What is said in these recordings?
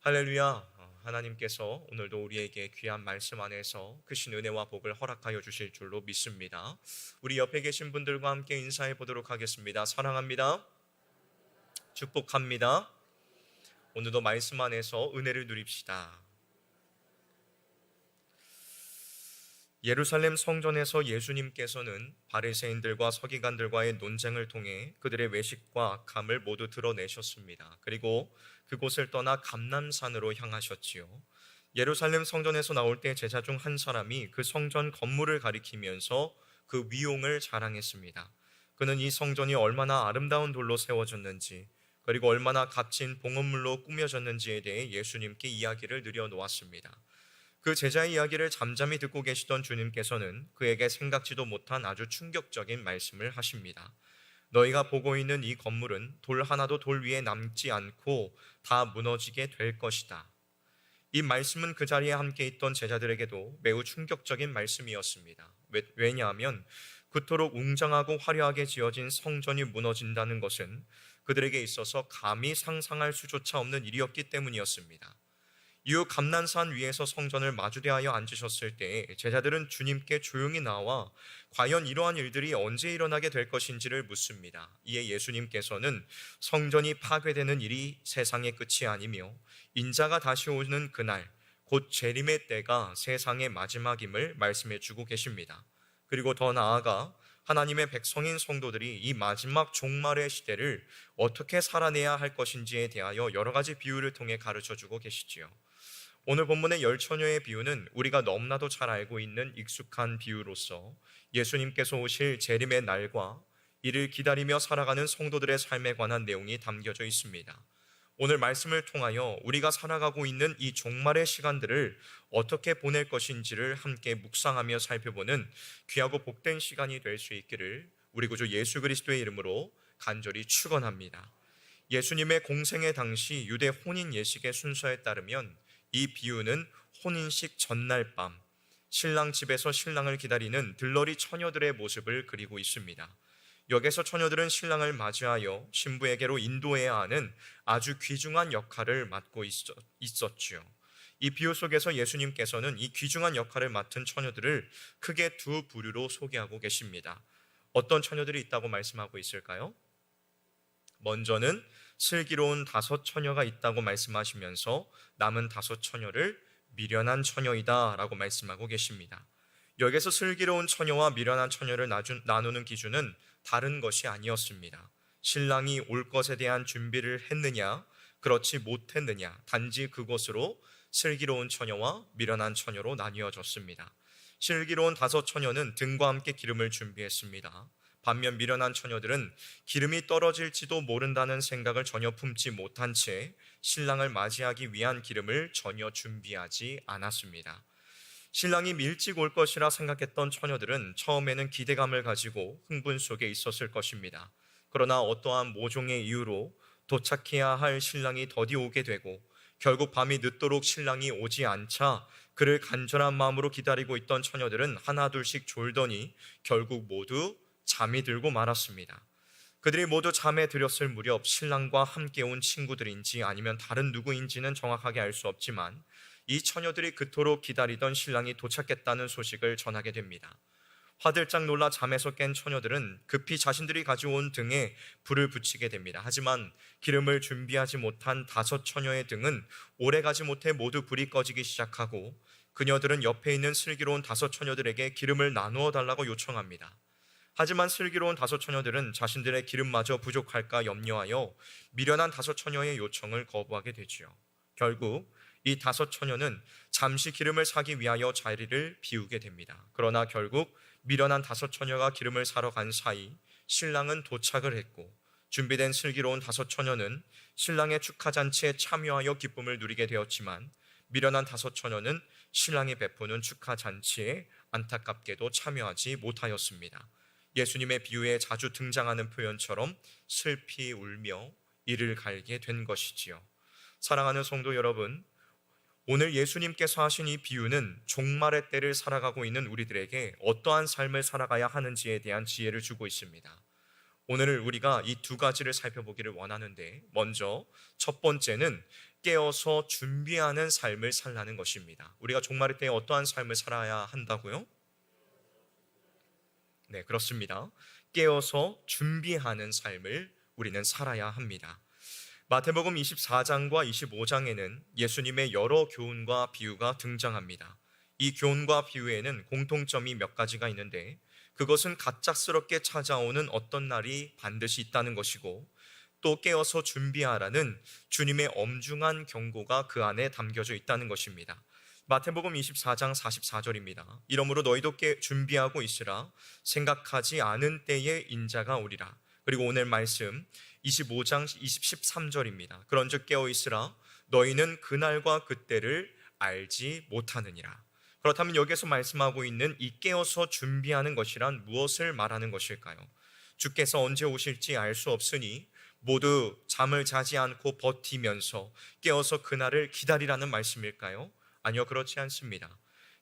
할렐루야. 하나님께서 오늘도 우리에게 귀한 말씀 안에서 크신 은혜와 복을 허락하여 주실 줄로 믿습니다. 우리 옆에 계신 분들과 함께 인사해 보도록 하겠습니다. 사랑합니다. 축복합니다. 오늘도 말씀 안에서 은혜를 누립시다. 예루살렘 성전에서 예수님께서는 바리새인들과 서기관들과의 논쟁을 통해 그들의 외식과 악함을 모두 드러내셨습니다. 그리고 그곳을 떠나 감람산으로 향하셨지요. 예루살렘 성전에서 나올 때 제자 중 한 사람이 그 성전 건물을 가리키면서 그 위용을 자랑했습니다. 그는 이 성전이 얼마나 아름다운 돌로 세워졌는지, 그리고 얼마나 값진 봉헌물로 꾸며졌는지에 대해 예수님께 이야기를 늘여놓았습니다. 그 제자의 이야기를 잠잠히 듣고 계시던 주님께서는 그에게 생각지도 못한 아주 충격적인 말씀을 하십니다. 너희가 보고 있는 이 건물은 돌 하나도 돌 위에 남지 않고 다 무너지게 될 것이다. 이 말씀은 그 자리에 함께 있던 제자들에게도 매우 충격적인 말씀이었습니다. 왜냐하면 그토록 웅장하고 화려하게 지어진 성전이 무너진다는 것은 그들에게 있어서 감히 상상할 수조차 없는 일이었기 때문이었습니다. 이후 감난산 위에서 성전을 마주대하여 앉으셨을 때 제자들은 주님께 조용히 나와 과연 이러한 일들이 언제 일어나게 될 것인지를 묻습니다. 이에 예수님께서는 성전이 파괴되는 일이 세상의 끝이 아니며 인자가 다시 오는 그날, 곧 재림의 때가 세상의 마지막임을 말씀해 주고 계십니다. 그리고 더 나아가 하나님의 백성인 성도들이 이 마지막 종말의 시대를 어떻게 살아내야 할 것인지에 대하여 여러 가지 비유를 통해 가르쳐 주고 계시지요. 오늘 본문의 열 처녀의 비유는 우리가 너무나도 잘 알고 있는 익숙한 비유로서 예수님께서 오실 재림의 날과 이를 기다리며 살아가는 성도들의 삶에 관한 내용이 담겨져 있습니다. 오늘 말씀을 통하여 우리가 살아가고 있는 이 종말의 시간들을 어떻게 보낼 것인지를 함께 묵상하며 살펴보는 귀하고 복된 시간이 될 수 있기를 우리 구주 예수 그리스도의 이름으로 간절히 축원합니다. 예수님의 공생애 당시 유대 혼인 예식의 순서에 따르면 이 비유는 혼인식 전날 밤 신랑 집에서 신랑을 기다리는 들러리 처녀들의 모습을 그리고 있습니다. 여기서 처녀들은 신랑을 맞이하여 신부에게로 인도해야 하는 아주 귀중한 역할을 맡고 있었지요. 이 비유 속에서 예수님께서는 이 귀중한 역할을 맡은 처녀들을 크게 두 부류로 소개하고 계십니다. 어떤 처녀들이 있다고 말씀하고 있을까요? 먼저는 슬기로운 5 처녀가 있다고 말씀하시면서 남은 5 처녀를 미련한 처녀이다 라고 말씀하고 계십니다. 여기서 슬기로운 처녀와 미련한 처녀를 나누는 기준은 다른 것이 아니었습니다. 신랑이 올 것에 대한 준비를 했느냐, 그렇지 못했느냐, 단지 그것으로 슬기로운 처녀와 미련한 처녀로 나뉘어졌습니다. 슬기로운 5 처녀는 등과 함께 기름을 준비했습니다. 반면 미련한 처녀들은 기름이 떨어질지도 모른다는 생각을 전혀 품지 못한 채 신랑을 맞이하기 위한 기름을 전혀 준비하지 않았습니다. 신랑이 일찍 올 것이라 생각했던 처녀들은 처음에는 기대감을 가지고 흥분 속에 있었을 것입니다. 그러나 어떠한 모종의 이유로 도착해야 할 신랑이 더디 오게 되고 결국 밤이 늦도록 신랑이 오지 않자 그를 간절한 마음으로 기다리고 있던 처녀들은 하나둘씩 졸더니 결국 모두 잠이 들고 말았습니다. 그들이 모두 잠에 들었을 무렵 신랑과 함께 온 친구들인지 아니면 다른 누구인지는 정확하게 알 수 없지만 이 처녀들이 그토록 기다리던 신랑이 도착했다는 소식을 전하게 됩니다. 화들짝 놀라 잠에서 깬 처녀들은 급히 자신들이 가져온 등에 불을 붙이게 됩니다. 하지만 기름을 준비하지 못한 5 처녀의 등은 오래가지 못해 모두 불이 꺼지기 시작하고 그녀들은 옆에 있는 슬기로운 5 처녀들에게 기름을 나누어 달라고 요청합니다. 하지만 슬기로운 5 처녀들은 자신들의 기름마저 부족할까 염려하여 미련한 5 처녀의 요청을 거부하게 되지요. 결국 이 5 처녀는 잠시 기름을 사기 위하여 자리를 비우게 됩니다. 그러나 결국 미련한 5 처녀가 기름을 사러 간 사이 신랑은 도착을 했고 준비된 슬기로운 5 처녀는 신랑의 축하 잔치에 참여하여 기쁨을 누리게 되었지만 미련한 5 처녀는 신랑이 베푸는 축하 잔치에 안타깝게도 참여하지 못하였습니다. 예수님의 비유에 자주 등장하는 표현처럼 슬피 울며 이를 갈게 된 것이지요. 사랑하는 성도 여러분, 오늘 예수님께서 하신 이 비유는 종말의 때를 살아가고 있는 우리들에게 어떠한 삶을 살아가야 하는지에 대한 지혜를 주고 있습니다. 오늘 우리가 이 두 가지를 살펴보기를 원하는데, 먼저 첫 번째는 깨어서 준비하는 삶을 살라는 것입니다. 우리가 종말의 때에 어떠한 삶을 살아야 한다고요? 네, 그렇습니다. 깨어서 준비하는 삶을 우리는 살아야 합니다. 마태복음 24장과 25장에는 예수님의 여러 교훈과 비유가 등장합니다. 이 교훈과 비유에는 공통점이 몇 가지가 있는데, 그것은 갑작스럽게 찾아오는 어떤 날이 반드시 있다는 것이고, 또 깨어서 준비하라는 주님의 엄중한 경고가 그 안에 담겨져 있다는 것입니다. 마태복음 24장 44절입니다. 이러므로 너희도 준비하고 있으라. 생각하지 않은 때에 인자가 오리라. 그리고 오늘 말씀 25장 13절입니다. 그런즉 깨어 있으라. 너희는 그날과 그때를 알지 못하느니라. 그렇다면 여기서 말씀하고 있는 이 깨어서 준비하는 것이란 무엇을 말하는 것일까요? 주께서 언제 오실지 알 수 없으니 모두 잠을 자지 않고 버티면서 깨어서 그날을 기다리라는 말씀일까요? 아니요, 그렇지 않습니다.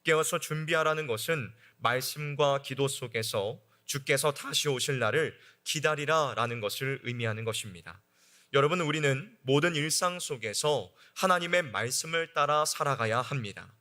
깨어서 준비하라는 것은 말씀과 기도 속에서 주께서 다시 오실 날을 기다리라라는 것을 의미하는 것입니다. 여러분, 우리는 모든 일상 속에서 하나님의 말씀을 따라 살아가야 합니다.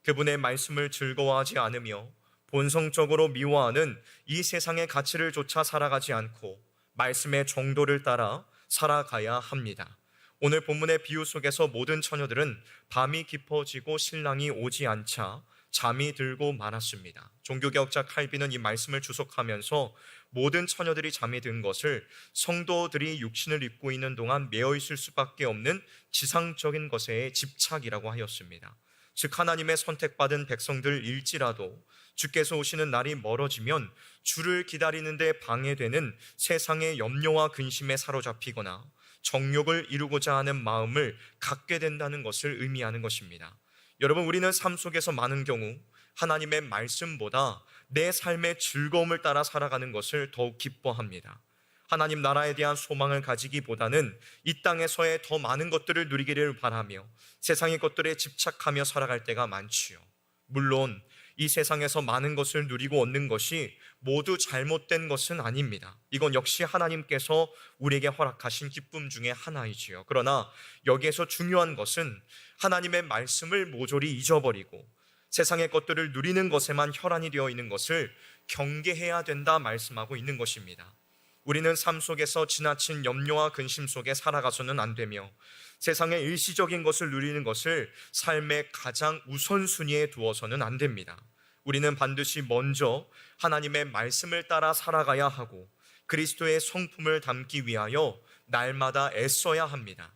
그분의 말씀을 즐거워하지 않으며 본성적으로 미워하는 이 세상의 가치를 쫓아 살아가지 않고 말씀의 정도를 따라 살아가야 합니다. 오늘 본문의 비유 속에서 모든 처녀들은 밤이 깊어지고 신랑이 오지 않자 잠이 들고 말았습니다. 종교개혁자 칼빈은 이 말씀을 주석하면서 모든 처녀들이 잠이 든 것을 성도들이 육신을 입고 있는 동안 매어 있을 수밖에 없는 지상적인 것에 집착이라고 하였습니다. 즉, 하나님의 선택받은 백성들일지라도 주께서 오시는 날이 멀어지면 주를 기다리는데 방해되는 세상의 염려와 근심에 사로잡히거나 정욕을 이루고자 하는 마음을 갖게 된다는 것을 의미하는 것입니다. 여러분, 우리는 삶 속에서 많은 경우 하나님의 말씀보다 내 삶의 즐거움을 따라 살아가는 것을 더욱 기뻐합니다. 하나님 나라에 대한 소망을 가지기보다는 이 땅에서의 더 많은 것들을 누리기를 바라며 세상의 것들에 집착하며 살아갈 때가 많지요. 물론 이 세상에서 많은 것을 누리고 얻는 것이 모두 잘못된 것은 아닙니다. 이건 역시 하나님께서 우리에게 허락하신 기쁨 중에 하나이지요. 그러나 여기에서 중요한 것은 하나님의 말씀을 모조리 잊어버리고 세상의 것들을 누리는 것에만 혈안이 되어 있는 것을 경계해야 된다 말씀하고 있는 것입니다. 우리는 삶 속에서 지나친 염려와 근심 속에 살아가서는 안 되며 세상의 일시적인 것을 누리는 것을 삶의 가장 우선순위에 두어서는 안 됩니다. 우리는 반드시 먼저 하나님의 말씀을 따라 살아가야 하고 그리스도의 성품을 담기 위하여 날마다 애써야 합니다.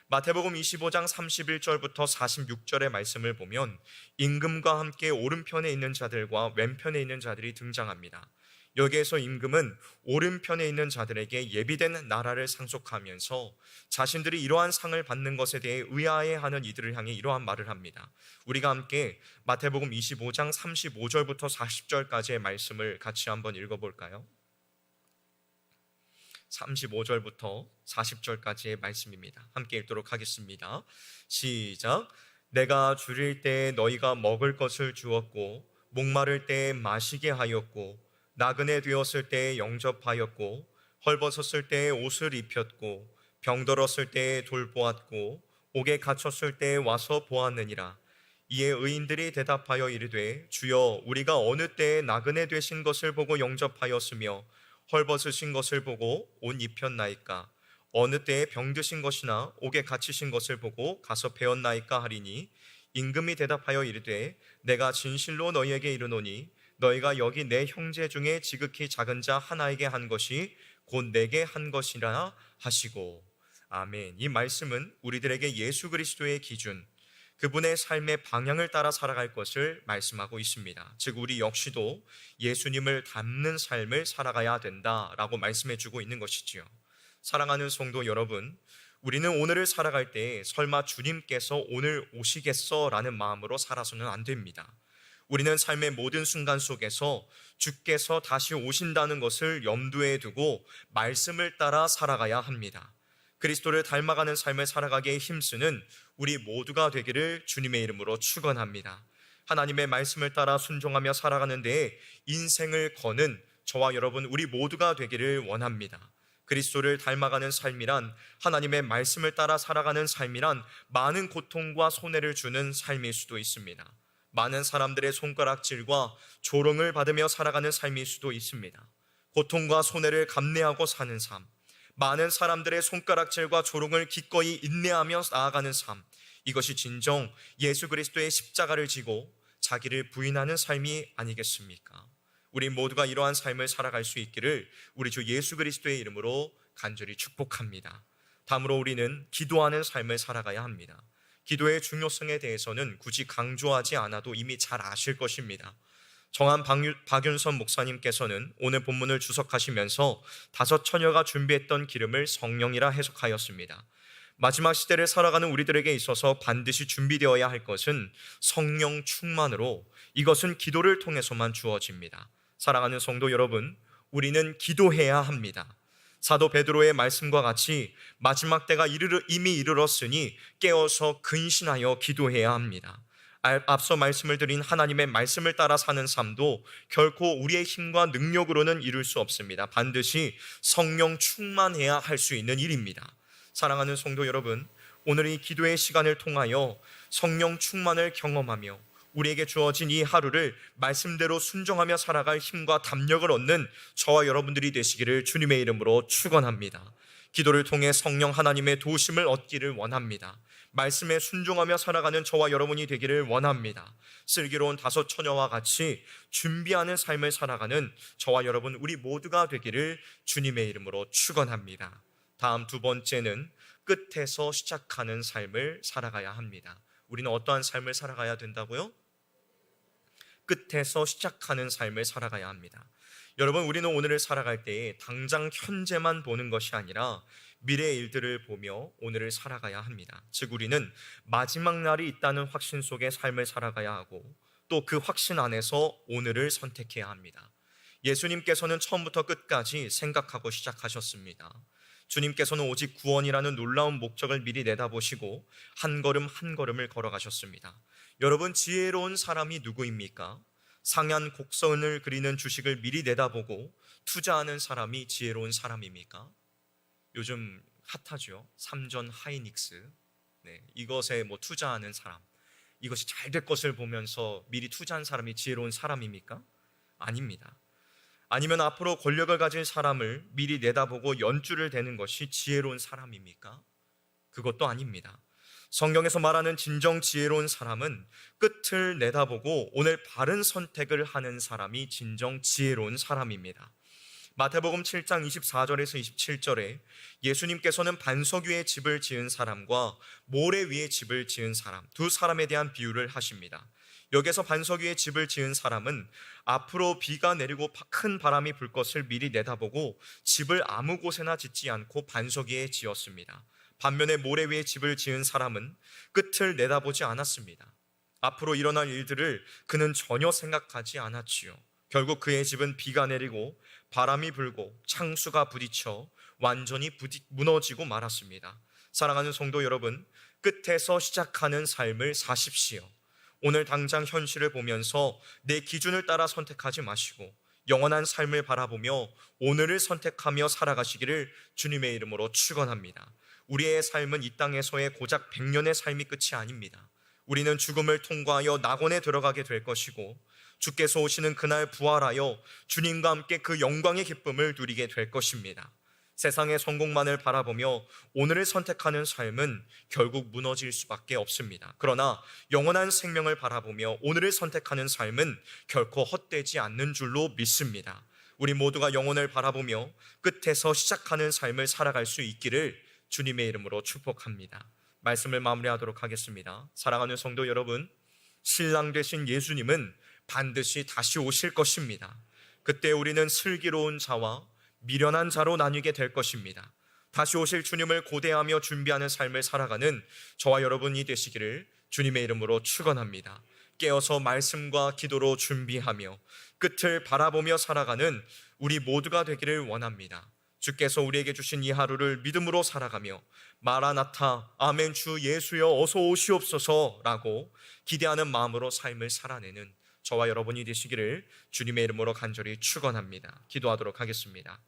마태복음 25장 31절부터 46절의 말씀을 보면 임금과 함께 오른편에 있는 자들과 왼편에 있는 자들이 등장합니다. 여기에서 임금은 오른편에 있는 자들에게 예비된 나라를 상속하면서 자신들이 이러한 상을 받는 것에 대해 의아해하는 이들을 향해 이러한 말을 합니다. 우리가 함께 마태복음 25장 35절부터 40절까지의 말씀을 같이 한번 읽어볼까요? 35절부터 40절까지의 말씀입니다. 함께 읽도록 하겠습니다. 시작. 내가 줄일 때 너희가 먹을 것을 주었고 목마를 때 마시게 하였고 나그네 되었을 때 영접하였고 헐벗었을 때 옷을 입혔고 병들었을 때 돌보았고 옥에 갇혔을 때 와서 보았느니라. 이에 의인들이 대답하여 이르되 주여 우리가 어느 때에 나그네 되신 것을 보고 영접하였으며 헐벗으신 것을 보고 옷 입혔나이까? 어느 때에 병드신 것이나 옥에 갇히신 것을 보고 가서 배웠나이까 하리니 임금이 대답하여 이르되 내가 진실로 너희에게 이르노니 너희가 여기 내 형제 중에 지극히 작은 자 하나에게 한 것이 곧 내게 한 것이라 하시고. 아멘. 이 말씀은 우리들에게 예수 그리스도의 기준, 그분의 삶의 방향을 따라 살아갈 것을 말씀하고 있습니다. 즉 우리 역시도 예수님을 닮는 삶을 살아가야 된다라고 말씀해 주고 있는 것이지요. 사랑하는 성도 여러분, 우리는 오늘을 살아갈 때 설마 주님께서 오늘 오시겠어? 라는 마음으로 살아서는 안 됩니다. 우리는 삶의 모든 순간 속에서 주께서 다시 오신다는 것을 염두에 두고 말씀을 따라 살아가야 합니다. 그리스도를 닮아가는 삶을 살아가기에 힘쓰는 우리 모두가 되기를 주님의 이름으로 축원합니다. 하나님의 말씀을 따라 순종하며 살아가는 데에 인생을 거는 저와 여러분 우리 모두가 되기를 원합니다. 그리스도를 닮아가는 삶이란, 하나님의 말씀을 따라 살아가는 삶이란 많은 고통과 손해를 주는 삶일 수도 있습니다. 많은 사람들의 손가락질과 조롱을 받으며 살아가는 삶일 수도 있습니다. 고통과 손해를 감내하고 사는 삶, 많은 사람들의 손가락질과 조롱을 기꺼이 인내하며 나아가는 삶, 이것이 진정 예수 그리스도의 십자가를 지고 자기를 부인하는 삶이 아니겠습니까? 우리 모두가 이러한 삶을 살아갈 수 있기를 우리 주 예수 그리스도의 이름으로 간절히 축복합니다. 다음으로 우리는 기도하는 삶을 살아가야 합니다. 기도의 중요성에 대해서는 굳이 강조하지 않아도 이미 잘 아실 것입니다. 정한 박윤선 목사님께서는 오늘 본문을 주석하시면서 다섯 처녀가 준비했던 기름을 성령이라 해석하였습니다. 마지막 시대를 살아가는 우리들에게 있어서 반드시 준비되어야 할 것은 성령 충만으로, 이것은 기도를 통해서만 주어집니다. 사랑하는 성도 여러분, 우리는 기도해야 합니다. 사도 베드로의 말씀과 같이 마지막 때가 이미 이르렀으니 깨어서 근신하여 기도해야 합니다. 앞서 말씀을 드린 하나님의 말씀을 따라 사는 삶도 결코 우리의 힘과 능력으로는 이룰 수 없습니다. 반드시 성령 충만해야 할 수 있는 일입니다. 사랑하는 성도 여러분, 오늘 이 기도의 시간을 통하여 성령 충만을 경험하며 우리에게 주어진 이 하루를 말씀대로 순종하며 살아갈 힘과 담력을 얻는 저와 여러분들이 되시기를 주님의 이름으로 축원합니다. 기도를 통해 성령 하나님의 도우심을 얻기를 원합니다. 말씀에 순종하며 살아가는 저와 여러분이 되기를 원합니다. 슬기로운 다섯 처녀와 같이 준비하는 삶을 살아가는 저와 여러분 우리 모두가 되기를 주님의 이름으로 축원합니다. 다음 두 번째는 끝에서 시작하는 삶을 살아가야 합니다. 우리는 어떠한 삶을 살아가야 된다고요? 끝에서 시작하는 삶을 살아가야 합니다. 여러분, 우리는 오늘을 살아갈 때에 당장 현재만 보는 것이 아니라 미래의 일들을 보며 오늘을 살아가야 합니다. 즉 우리는 마지막 날이 있다는 확신 속에 삶을 살아가야 하고 또 그 확신 안에서 오늘을 선택해야 합니다. 예수님께서는 처음부터 끝까지 생각하고 시작하셨습니다. 주님께서는 오직 구원이라는 놀라운 목적을 미리 내다보시고 한 걸음 한 걸음을 걸어가셨습니다. 여러분, 지혜로운 사람이 누구입니까? 상한 곡선을 그리는 주식을 미리 내다보고 투자하는 사람이 지혜로운 사람입니까? 요즘 핫하죠. 삼전 하이닉스. 이것에 투자하는 사람, 이것이 잘 될 것을 보면서 미리 투자한 사람이 지혜로운 사람입니까? 아닙니다. 아니면 앞으로 권력을 가진 사람을 미리 내다보고 연줄을 대는 것이 지혜로운 사람입니까? 그것도 아닙니다. 성경에서 말하는 진정 지혜로운 사람은 끝을 내다보고 오늘 바른 선택을 하는 사람이 진정 지혜로운 사람입니다. 마태복음 7장 24절에서 27절에 예수님께서는 반석 위에 집을 지은 사람과 모래 위에 집을 지은 사람, 두 사람에 대한 비유를 하십니다. 여기서 반석 위에 집을 지은 사람은 앞으로 비가 내리고 큰 바람이 불 것을 미리 내다보고 집을 아무 곳에나 짓지 않고 반석 위에 지었습니다. 반면에 모래 위에 집을 지은 사람은 끝을 내다보지 않았습니다. 앞으로 일어날 일들을 그는 전혀 생각하지 않았지요. 결국 그의 집은 비가 내리고 바람이 불고 창수가 부딪혀 완전히 무너지고 말았습니다. 사랑하는 성도 여러분, 끝에서 시작하는 삶을 사십시오. 오늘 당장 현실을 보면서 내 기준을 따라 선택하지 마시고 영원한 삶을 바라보며 오늘을 선택하며 살아가시기를 주님의 이름으로 축원합니다. 우리의 삶은 이 땅에서의 고작 100년의 삶이 끝이 아닙니다. 우리는 죽음을 통과하여 낙원에 들어가게 될 것이고 주께서 오시는 그날 부활하여 주님과 함께 그 영광의 기쁨을 누리게 될 것입니다. 세상의 성공만을 바라보며 오늘을 선택하는 삶은 결국 무너질 수밖에 없습니다. 그러나 영원한 생명을 바라보며 오늘을 선택하는 삶은 결코 헛되지 않는 줄로 믿습니다. 우리 모두가 영혼을 바라보며 끝에서 시작하는 삶을 살아갈 수 있기를 주님의 이름으로 축복합니다. 말씀을 마무리하도록 하겠습니다. 사랑하는 성도 여러분, 신랑 되신 예수님은 반드시 다시 오실 것입니다. 그때 우리는 슬기로운 자와 미련한 자로 나뉘게 될 것입니다. 다시 오실 주님을 고대하며 준비하는 삶을 살아가는 저와 여러분이 되시기를 주님의 이름으로 축원합니다. 깨어서 말씀과 기도로 준비하며 끝을 바라보며 살아가는 우리 모두가 되기를 원합니다. 주께서 우리에게 주신 이 하루를 믿음으로 살아가며 마라나타 아멘 주 예수여 어서 오시옵소서라고 기대하는 마음으로 삶을 살아내는 저와 여러분이 되시기를 주님의 이름으로 간절히 축원합니다. 기도하도록 하겠습니다.